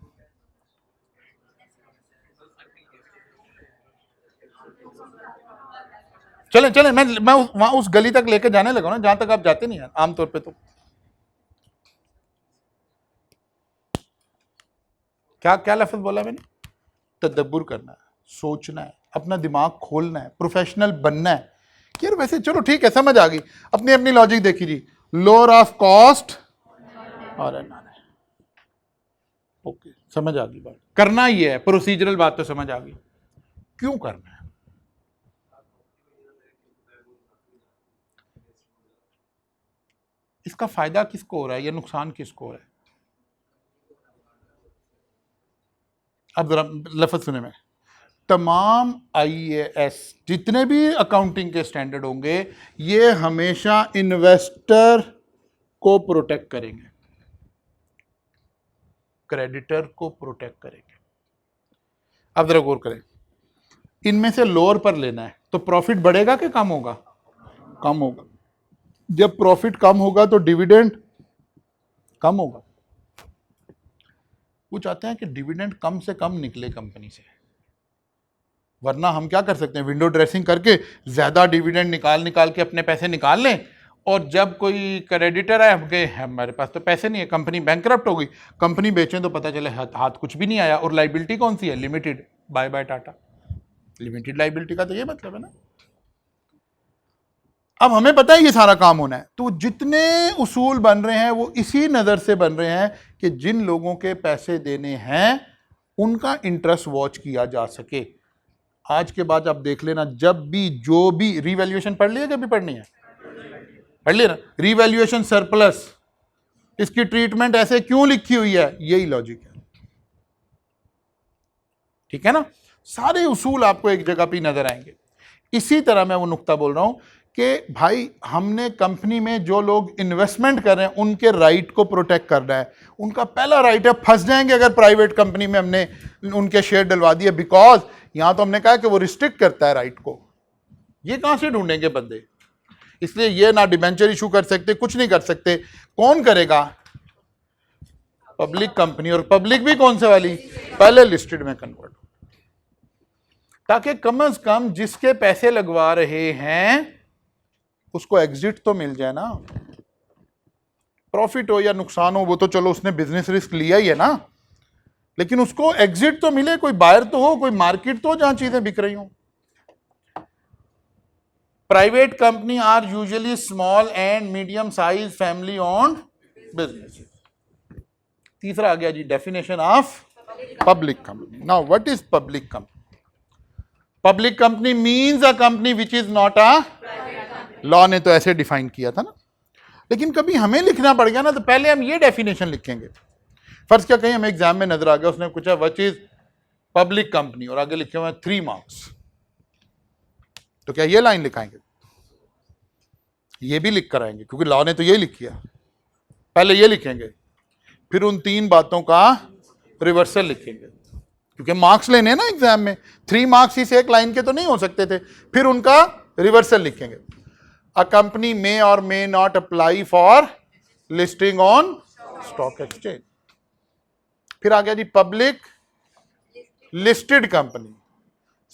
चलें चलें, मैं वहां उस गली तक लेकर जाने लगा ना जहां तक आप जाते नहीं हैं आमतौर पे। तो क्या क्या लफ्ज बोला मैंने? तदब्बुर करना है, सोचना है, अपना दिमाग खोलना है, प्रोफेशनल बनना है। यार वैसे चलो ठीक है, समझ आ गई, अपनी अपनी लॉजिक देखी जी, लोअर ऑफ कॉस्ट और NRV, ओके समझ आ गई बात। करना ही है, प्रोसीजरल बात तो समझ आ गई, क्यों करना है? इसका फायदा किसको हो रहा है या नुकसान किसको हो रहा है? अब जरा लफ्ज सुने में, तमाम IAS जितने भी अकाउंटिंग के स्टैंडर्ड होंगे ये हमेशा इन्वेस्टर को प्रोटेक्ट करेंगे, क्रेडिटर को प्रोटेक्ट करेंगे। अब जरा गौर करें, इनमें से लोअर पर लेना है तो प्रॉफिट बढ़ेगा कि कम होगा? कम होगा। जब प्रॉफिट कम होगा तो डिविडेंड कम होगा। वो चाहते हैं कि डिविडेंड कम से कम निकले कंपनी से, वरना हम क्या कर सकते हैं, विंडो ड्रेसिंग करके ज्यादा डिविडेंड निकाल के अपने पैसे निकाल लें, और जब कोई क्रेडिटर है कि हमारे पास तो पैसे नहीं है, कंपनी बैंकरप्ट हो गई, कंपनी बेचें तो पता चले हाथ कुछ भी नहीं आया, और लाइबिलिटी कौन सी है? Limited, bye bye ta-ta. Limited liability का तो ये मतलब है ना। अब हमें पता है ये सारा काम होना है, तो जितने उसूल बन रहे हैं वो इसी नज़र से बन रहे हैं कि जिन लोगों के पैसे देने हैं उनका इंटरेस्ट वॉच किया जा सके। आज के बाद आप देख लेना, जब भी जो भी रिवैल्यूएशन पढ़ लिया, कभी पढ़नी है पढ़ लिया ना, रिवैल्यूएशन सरप्लस, इसकी ट्रीटमेंट ऐसे क्यों लिखी हुई है, यही लॉजिक है, ठीक है ना। सारे उसूल आपको एक जगह पे नजर आएंगे। इसी तरह मैं वो नुक्ता बोल रहा हूं कि भाई हमने कंपनी में जो लोग इन्वेस्टमेंट कर रहे हैं उनके राइट को प्रोटेक्ट करना है। उनका पहला राइट है, फंस जाएंगे अगर प्राइवेट कंपनी में हमने उनके शेयर डलवा दिए, बिकॉज यहां तो हमने कहा कि वो रिस्ट्रिक्ट करता है राइट को। ये कहां से ढूंढेंगे बंदे? इसलिए ये ना डिबेंचर इशू कर सकते, कुछ नहीं कर सकते। कौन करेगा? पब्लिक कंपनी, और पब्लिक भी कौन से वाली? पहले लिस्टेड में कन्वर्ट, ताकि कम से कम जिसके पैसे लगवा रहे हैं उसको एग्जिट तो मिल जाए ना। प्रॉफिट हो या नुकसान हो वो तो चलो उसने बिजनेस रिस्क लिया ही है ना, लेकिन उसको एग्जिट तो मिले, कोई बायर तो हो, कोई मार्केट तो हो जहां चीजें बिक रही हो। Private company are usually small and medium size family owned business. तीसरा आ गया जी definition of public company. Now what is public company? Public company means a company which is not a, law ने तो ऐसे डिफाइन किया था ना, लेकिन कभी हमें लिखना पड़ गया ना, तो पहले हम ये डेफिनेशन लिखेंगे। फर्ज क्या, कहीं हमें एग्जाम में नजर आ गया, उसने पूछा व्हाट इज पब्लिक कंपनी, और आगे लिखे हुए 3 मार्क्स, तो क्या ये लाइन लिखाएंगे? ये भी लिख कर आएंगे, क्योंकि लॉ ने तो ये लिख किया। पहले ये लिखेंगे, फिर उन 3 बातों का रिवर्सल लिखेंगे, क्योंकि मार्क्स लेने ना एग्जाम में, 3 मार्क्स इस एक लाइन के तो नहीं हो सकते थे। फिर उनका रिवर्सल लिखेंगे। अ कंपनी मे और may not apply for listing on stock exchange. फिर आ गया जी public listed company,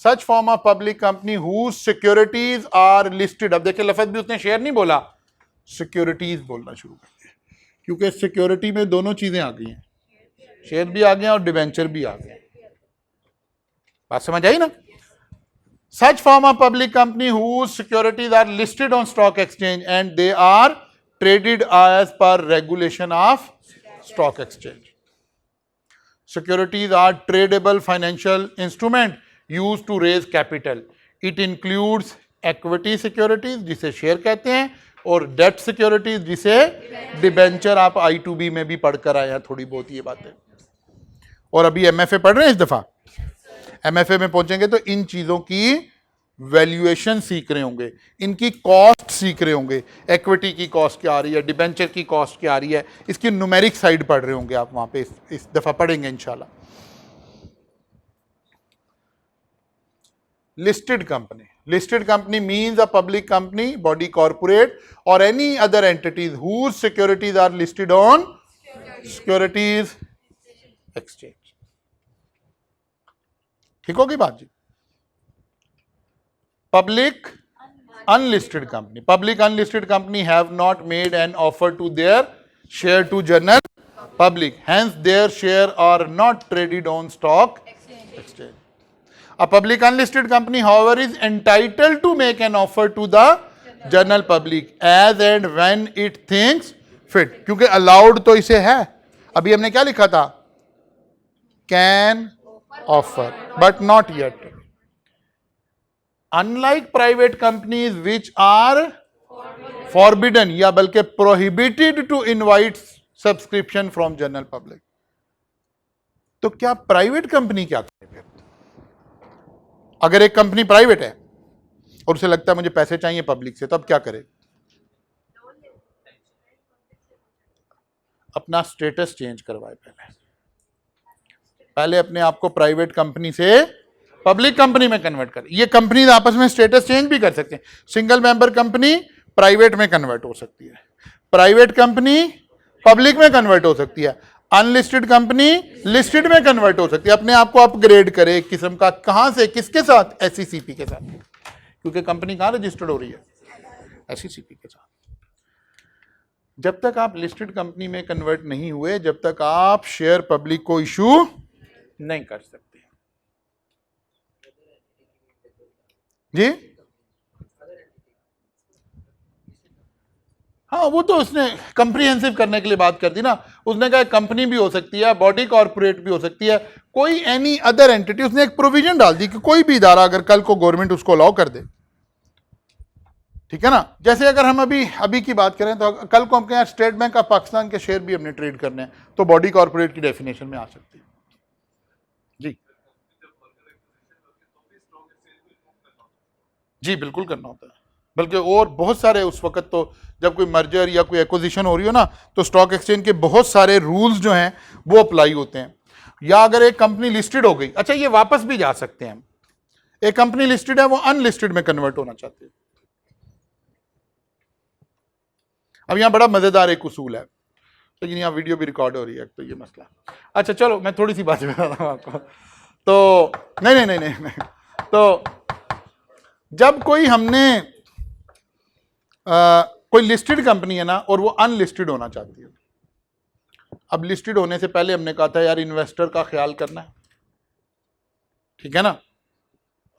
such form of public company whose securities are listed. अब देखिए लफ्ज भी उसने शेयर नहीं बोला, सिक्योरिटीज बोलना शुरू कर दिया, क्योंकि सिक्योरिटी में दोनों चीजें आ गई हैं, शेयर भी आ गए और डिबेंचर भी आ गए। बात समझ आई ना? Such form of public company whose securities are listed on stock exchange and they are traded as per regulation of stock exchange. Securities are tradable financial instrument used to raise capital. It includes equity securities जिसे share कहते हैं, और debt securities जिसे debenture, आप I2B में भी पढ़कर आए हैं थोड़ी बहुत ये बातें। और अभी एमएफए पढ़ रहे हैं इस दफा, एमएफए में पहुंचेंगे तो इन चीजों की वैल्यूएशन सीख रहे होंगे, इनकी कॉस्ट सीख रहे होंगे, इक्विटी की कॉस्ट क्या आ रही है, डिबेंचर की कॉस्ट क्या आ रही है, इसकी न्यूमेरिक साइड पढ़ रहे होंगे आप वहां पे, इस दफा पढ़ेंगे इंशाल्लाह। Listed company means a public company, body corporate or any other entities whose securities are listed on securities exchange. ठीक होगी बात जी। Public unlisted company have not made an offer to their share to general public, hence their share are not traded on stock exchange. A public unlisted company, however, is entitled to make an offer to the general public as and when it thinks fit. क्योंकि allowed तो इसे है, अभी हमने क्या लिखा था, can offer but not yet. Unlike private companies which are forbidden या बल्कि prohibited to invite subscription from general public. तो क्या प्राइवेट कंपनी क्या करे? अगर एक कंपनी प्राइवेट है और उसे लगता है मुझे पैसे चाहिए पब्लिक से, तो अब क्या करे? अपना स्टेटस चेंज करवाए, पहले अपने आप को प्राइवेट कंपनी से पब्लिक कंपनी में कन्वर्ट करे। ये कंपनी आपस में स्टेटस चेंज भी कर सकते हैं। सिंगल मेंबर कंपनी प्राइवेट में कन्वर्ट हो सकती है, प्राइवेट कंपनी पब्लिक में कन्वर्ट हो सकती है, अनलिस्टेड कंपनी लिस्टेड में कन्वर्ट हो सकती है। अपने आप को अपग्रेड करे एक किस्म का, कहां से, किसके साथ? एसईसीपी के साथ, क्योंकि कंपनी कहां रजिस्टर्ड हो रही है? एसईसीपी के साथ। जब तक आप लिस्टेड कंपनी में कन्वर्ट नहीं हुए, जब तक आप शेयर पब्लिक को इशू नहीं कर सकते जी। हाँ, वो तो उसने कंप्रीहेंसिव करने के लिए बात कर दी ना। उसने कहा कंपनी भी हो सकती है, बॉडी कॉर्पोरेट भी हो सकती है, कोई एनी अदर एंटिटी। उसने एक प्रोविजन डाल दी कि कोई भी इदारा अगर कल को गवर्नमेंट उसको अलाउ कर दे, ठीक है ना। जैसे अगर हम अभी की बात करें तो कल को हमके यहाँ स्टेट बैंक ऑफ पाकिस्तान के शेयर भी हमने ट्रेड करने हैं, तो बॉडी कॉर्पोरेट की डेफिनेशन में आ सकती है जी। जी बिल्कुल करना होता है, बल्कि और बहुत सारे उस वक्त तो जब कोई मर्जर या कोई एक्विजिशन हो रही हो ना, तो स्टॉक एक्सचेंज के बहुत सारे रूल्स जो हैं वो अप्लाई होते हैं। या अगर एक कंपनी लिस्टेड हो गई, अच्छा ये वापस भी जा सकते हैं, एक कंपनी लिस्टेड है वो अनलिस्टेड में कन्वर्ट होना चाहती है। अब यहां बड़ा मजेदार एक उसूल है, लेकिन यहाँ वीडियो भी रिकॉर्ड हो रही है तो ये मसला। अच्छा चलो मैं थोड़ी सी बात बताता हूँ आपको। तो नहीं, तो जब कोई हमने कोई लिस्टेड कंपनी है ना और वो अनलिस्टेड होना चाहती है, अब लिस्टेड होने से पहले हमने कहा था यार इन्वेस्टर का ख्याल करना है, ठीक है ना।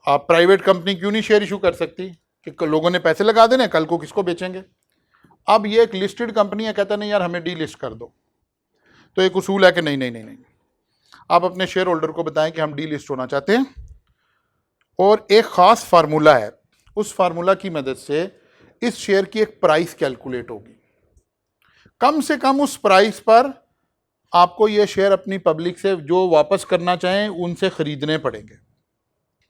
आप प्राइवेट कंपनी क्यों नहीं शेयर इशू कर सकती कि लोगों ने पैसे लगा देने, कल को किसको बेचेंगे। अब ये एक लिस्टेड कंपनी है, कहता नहीं यार हमें डी लिस्ट कर दो, तो एक उसूल है कि नहीं, आप अपने शेयर होल्डर को बताएं कि हम डी लिस्ट होना चाहते हैं, और एक ख़ास फार्मूला है, उस फार्मूला की मदद से इस शेयर की एक प्राइस कैलकुलेट होगी। कम से कम उस प्राइस पर आपको ये शेयर अपनी पब्लिक से जो वापस करना चाहें उनसे ख़रीदने पड़ेंगे।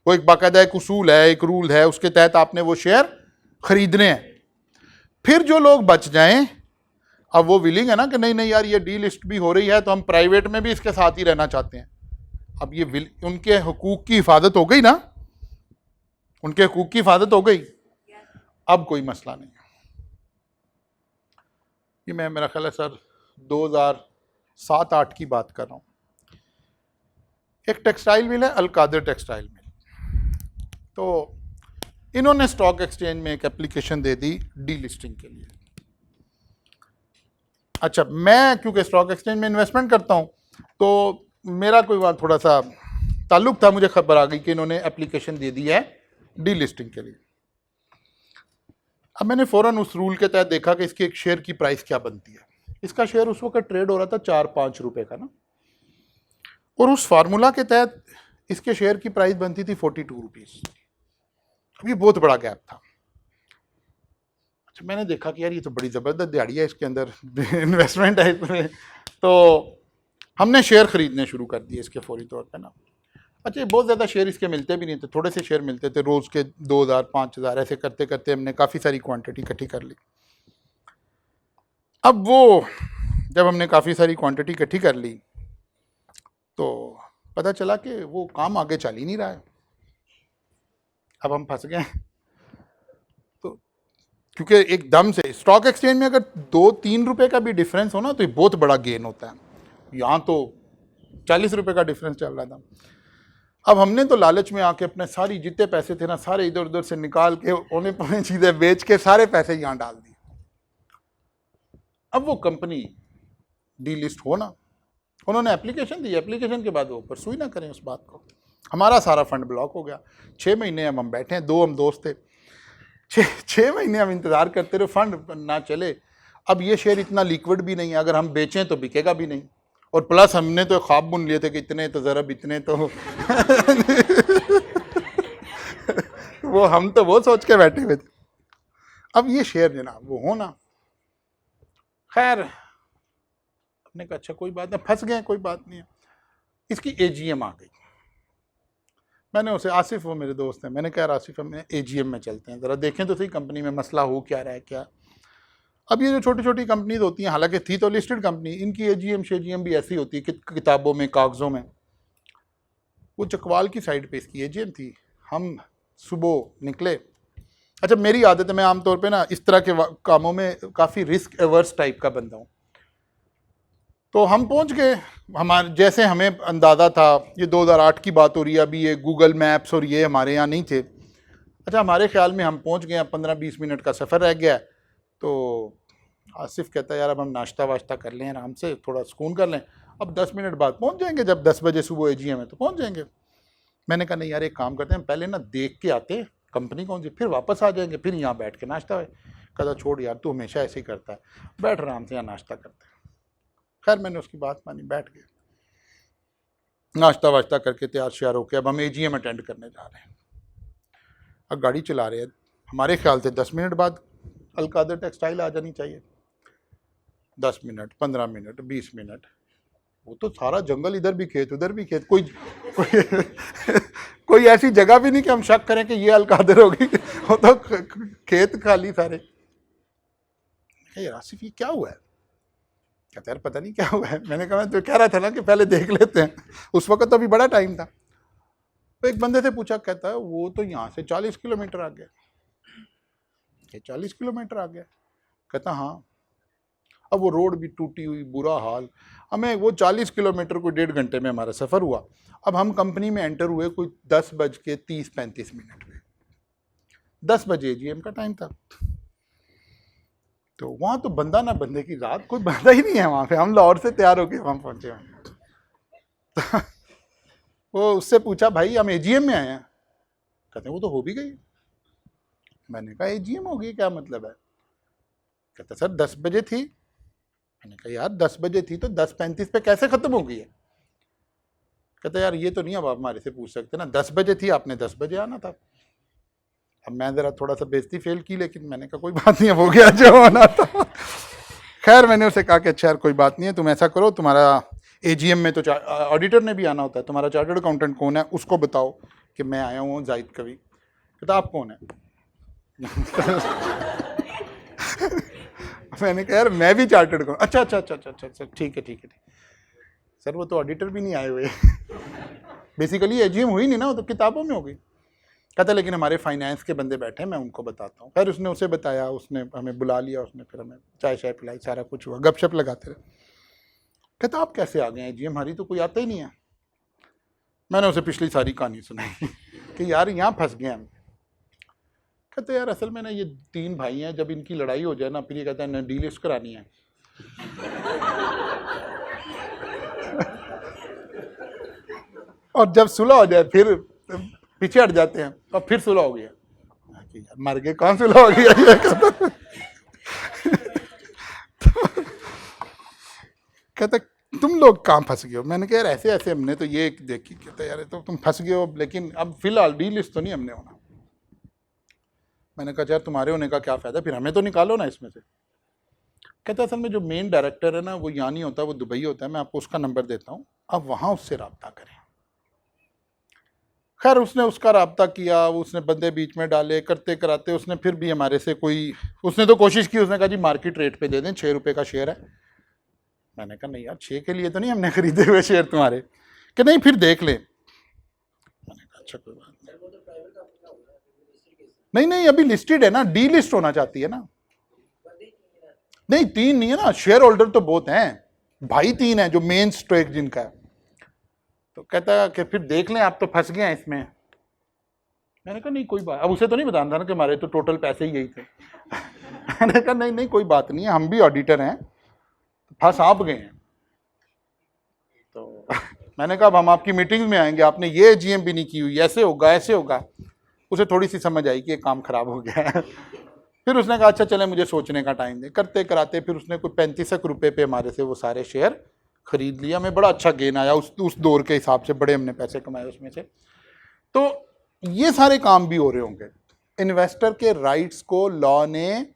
वो एक बाकायदा एक उसूल है, एक रूल है, उसके तहत आपने वो शेयर ख़रीदने हैं। फिर जो लोग बच जाएं, अब वो विलिंग है ना कि नहीं यार ये डी लिस्ट भी हो रही है तो हम प्राइवेट में भी इसके साथ ही रहना चाहते हैं। अब ये उनके हुकूक की हिफाजत हो गई ना, उनके हुकूक की हिफाजत हो गई, अब कोई मसला नहीं। ये मैं मेरा ख्याल है सर 2007-8 की बात कर रहा हूँ। एक टेक्सटाइल मिल है, अलकादर टेक्सटाइल मिल, तो इन्होंने स्टॉक एक्सचेंज में एक एप्लीकेशन दे दी डी लिस्टिंग के लिए। अच्छा, मैं क्योंकि स्टॉक एक्सचेंज में इन्वेस्टमेंट करता हूँ तो मेरा कोई वहाँ थोड़ा सा ताल्लुक था, मुझे खबर आ गई कि इन्होंने एप्लीकेशन दे दी है डी लिस्टिंग के लिए। अब मैंने फ़ौरन उस रूल के तहत देखा कि इसकी एक शेयर की प्राइस क्या बनती है। इसका शेयर उस वक्त ट्रेड हो रहा था 4-5 रुपए का ना, और उस फार्मूला के तहत इसके शेयर की प्राइस बनती थी 42 रुपीज़। अब ये बहुत बड़ा गैप था। अच्छा, मैंने देखा कि यार ये तो बड़ी ज़बरदस्त दिहाड़ी है, इसके अंदर इन्वेस्टमेंट है इसमें। तो हमने शेयर खरीदने शुरू कर दिए इसके फौरी तौर पे ना। अच्छा, बहुत ज़्यादा शेयर इसके मिलते भी नहीं थे, थोड़े से शेयर मिलते थे, रोज़ के 2000 5000 ऐसे करते करते हमने काफ़ी सारी क्वांटिटी इकट्ठी कर ली। अब वो जब हमने काफ़ी सारी क्वांटिटी इकट्ठी कर ली तो पता चला कि वो काम आगे चल ही नहीं रहा है। अब हम फंस गए। तो क्योंकि एकदम से स्टॉक एक्सचेंज में अगर 2-3 रुपए का भी डिफरेंस हो ना तो ये बहुत बड़ा गेन होता है, यहाँ तो 40 रुपए का डिफरेंस चल रहा था। अब हमने तो लालच में आके अपने सारी जितने पैसे थे ना सारे इधर उधर से निकाल के औने पौने चीज़ें बेच के सारे पैसे यहाँ डाल दिए। अब वो कंपनी डीलिस्ट हो ना, उन्होंने एप्लीकेशन दी, एप्लीकेशन के बाद वो परसुई ना करें उस बात को, हमारा सारा फंड ब्लॉक हो गया। 6 महीने हम बैठे हैं, 2 हम दोस्त थे, 6 महीने हम इंतज़ार करते रहे, फंड ना चले। अब ये शेयर इतना लिक्विड भी नहीं है, अगर हम बेचें तो बिकेगा भी नहीं, और प्लस हमने तो ख्वाब बुन लिए थे कि इतने तो ज़रब इतने तो वो हम तो वो सोच के बैठे हुए थे। अब ये शेयर जनाब वो हो ना, खैर हमने कहा अच्छा कोई बात नहीं, फंस गए कोई बात नहीं है। इसकी AGM आ गई, मैंने उसे, आसिफ वो मेरे दोस्त हैं, मैंने कहा आसिफ हम AGM में चलते हैं, ज़रा देखें तो सही कंपनी में मसला हो क्या रहा है क्या। अब ये जो छोटी छोटी कंपनीज होती हैं, हालांकि थी तो लिस्टेड कंपनी, इनकी AGM भी ऐसी होती है कि किताबों में कागज़ों में। वो चकवाल की साइड पे इसकी AGM थी। हम सुबह निकले। अच्छा, मेरी आदत है, मैं आमतौर पे ना इस तरह के कामों में काफ़ी रिस्क एवर्स टाइप का बंदा हूँ। तो हम पहुँच गए, हमारे जैसे हमें अंदाज़ा था, ये 2008 की बात हो रही है, अभी ये गूगल मैप्स और ये हमारे यहाँ नहीं थे। अच्छा, हमारे ख्याल में हम पहुँच गए, 15-20 मिनट का सफ़र रह गया। तो आसिफ कहता है यार अब हम नाश्ता वाश्ता कर लें, आराम से थोड़ा सुकून कर लें, अब 10 मिनट बाद पहुंच जाएंगे, जब 10 बजे सुबह AGM है तो पहुंच जाएंगे। मैंने कहा नहीं यार एक काम करते हैं, पहले ना देख के आते कंपनी कौन सी, फिर वापस आ जाएंगे, फिर यहाँ बैठ के नाश्ता है। कहता छोड़ यार तू हमेशा ऐसे ही करता है, बैठ आराम से यहाँ नाश्ता करते हैं। खैर मैंने उसकी बात मानी, बैठ गए, नाश्ता वाश्ता करके तैयार श्यार होके अब हम AGM अटेंड करने जा रहे हैं। अब गाड़ी चला रहे हैं, हमारे ख्याल से 10 मिनट बाद अलकादर टेक्सटाइल आ जानी चाहिए। 10 मिनट, 15 मिनट, 20 मिनट, वो तो सारा जंगल, इधर भी खेत उधर भी खेत, कोई ऐसी जगह भी नहीं कि हम शक करें कि ये अलकादर होगी, वो तो खेत खाली सारे। यार आसिफ ये क्या हुआ है? कहता यार पता नहीं क्या हुआ है। मैंने कहा मैं तो कह रहा था ना कि पहले देख लेते हैं, उस वक्त तो अभी बड़ा टाइम था। तो एक बंदे से पूछा, कहता है वो तो यहाँ से 40 किलोमीटर आ गया। 40 किलोमीटर आ गया? कहता हाँ। अब वो रोड भी टूटी हुई, बुरा हाल, हमें वो 40 किलोमीटर को 1.5 घंटे में हमारा सफ़र हुआ। अब हम कंपनी में एंटर हुए कोई 10:30-35 में, 10 बजे AGM का टाइम था। तो वहाँ तो बंदा ना बंदे की रात, कोई बंदा ही नहीं है वहाँ पे। हम लाहौर से तैयार होके वहाँ पहुँचे हैं। वो उससे पूछा भाई हम AGM में आए हैं? कहते वो तो हो भी गई। मैंने कहा AGM होगी क्या मतलब है? कहता सर 10 बजे थी। मैंने कहा यार 10 बजे थी तो 10:35 पे कैसे ख़त्म हो गई है? कहता यार ये तो नहीं अब आप हमारे से पूछ सकते ना, 10 बजे थी, आपने 10 बजे आना था। अब मैं ज़रा थोड़ा सा बेइज्जती फेल की, लेकिन मैंने कहा कोई बात नहीं, हो गया जो होना था। खैर मैंने उसे कहा कि अच्छा यार कोई बात नहीं है, तुम ऐसा करो, तुम्हारा AGM में तो ऑडिटर ने भी आना होता है, तुम्हारा चार्टर्ड अकाउंटेंट कौन है उसको बताओ कि मैं आया हूँ जाहिद कवि। कहता आप कौन है? मैंने कहा यार मैं भी चार्टर्ड अकाउंटेंट। अच्छा अच्छा अच्छा अच्छा अच्छा ठीक है सर, वो तो ऑडिटर भी नहीं आए हुए। बेसिकली AGM हुई नहीं ना, वो तो किताबों में हो गई। कहता लेकिन हमारे फाइनेंस के बंदे बैठे हैं, मैं उनको बताता हूँ। खैर उसने उसे बताया, उसने हमें बुला लिया, उसने फिर हमें चाय शाय पिलाई, सारा कुछ हुआ, गपशप लगाते रहे। कहता आप कैसे आ गए AGM, हमारी तो कोई आता ही नहीं है। मैंने उसे पिछली सारी कहानी सुनाई कि यार यहाँ फंस गए हम। कहते यार असल में ना ये 3 भाई हैं, जब इनकी लड़ाई हो जाए ना फिर ये कहते हैं ना डीलिस्ट करानी है। और जब सुलह हो जाए फिर पीछे हट जाते हैं, और फिर सुलह हो गया। यार मर गए, कौन सुलह हो गया? कहता तुम लोग कहाँ फंस गए हो? मैंने कहा यार ऐसे ऐसे हमने तो ये देखी। कहता यार तो तुम फंस गए हो, लेकिन अब फिलहाल डीलिस्ट तो नहीं हमने होना। मैंने कहा यार तुम्हारे होने का क्या फ़ायदा, फिर हमें तो निकालो ना इसमें से। कहता है असल में जो मेन डायरेक्टर है ना वो यहाँ नहीं होता, वो दुबई होता है, मैं आपको उसका नंबर देता हूँ, आप वहाँ उससे रब्ता करें। खैर उसने उसका रब्ता किया, उसने बंदे बीच में डाले, करते कराते उसने फिर भी हमारे से कोई, उसने तो कोशिश की, उसने कहा जी मार्केट रेट पे दे दें, 6 रुपये का शेयर है। मैंने कहा नहीं यार 6 के लिए तो नहीं हमने खरीदे हुए शेयर तुम्हारे, कि नहीं फिर देख ले। मैंने कहा अच्छा कोई बात नहीं, नहीं अभी लिस्टेड है ना, डी लिस्ट होना चाहती है ना। नहीं 3 नहीं है ना, शेयर होल्डर तो बहुत हैं भाई, 3 है जो मेन स्टॉक जिनका है। तो कहता है कि फिर देख लें, आप तो फंस गए हैं इसमें। मैंने कहा नहीं कोई बात, अब उसे तो नहीं बताना था ना कि हमारे तो टोटल पैसे ही यही थे। मैंने कहा नहीं नहीं कोई बात नहीं है, हम भी ऑडिटर हैं, फंस आप गए हैं। तो मैंने कहा अब हम आपकी मीटिंग में आएंगे, आपने ये जीएम भी नहीं की हुई, ऐसे होगा ऐसे होगा। उसे थोड़ी सी समझ आई कि ये काम खराब हो गया है। फिर उसने कहा अच्छा चले मुझे सोचने का टाइम दे, करते कराते फिर उसने कोई 35 रुपये पे हमारे से वो सारे शेयर खरीद लिया। हमें बड़ा अच्छा गेन आया उस दौर के हिसाब से, बड़े हमने पैसे कमाए उसमें से। तो ये सारे काम भी हो रहे होंगे। इन्वेस्टर के राइट्स को लॉ ने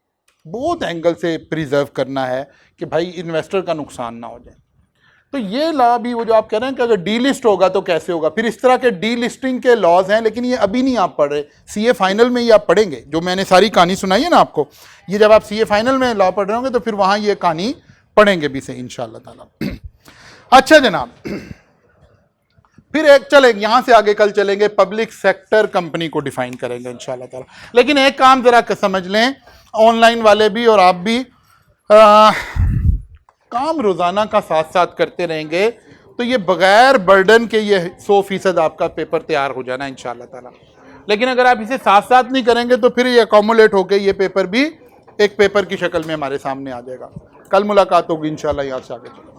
बहुत एंगल से प्रिजर्व करना है कि भाई इन्वेस्टर का नुकसान ना हो जाए। तो ये लॉ भी, वो जो आप कह रहे हैं कि अगर डी लिस्ट होगा तो कैसे होगा, फिर इस तरह के डी लिस्टिंग के लॉज हैं, लेकिन ये अभी नहीं आप पढ़ रहे, सीए फाइनल में ये आप पढ़ेंगे। जो मैंने सारी कहानी सुनाई है ना आपको, ये जब आप सीए फाइनल में लॉ पढ़ रहे होंगे तो फिर वहाँ ये कहानी पढ़ेंगे भी सही इंशाअल्लाह ताला। अच्छा जनाब, फिर एक चलेंगे यहाँ से आगे, कल चलेंगे पब्लिक सेक्टर कंपनी को डिफाइन करेंगे इंशाअल्लाह ताला। लेकिन एक काम जरा समझ लें, ऑनलाइन वाले भी और आप भी, काम रोजाना का साथ साथ करते रहेंगे तो ये बगैर बर्डन के ये 100% आपका पेपर तैयार हो जाना इंशाअल्लाह ताला। लेकिन अगर आप इसे साथ साथ नहीं करेंगे तो फिर ये अकोमुलेट होकर ये पेपर भी एक पेपर की शक्ल में हमारे सामने आ जाएगा। कल मुलाकात होगी इंशाअल्लाह, यहाँ से आगे चलो।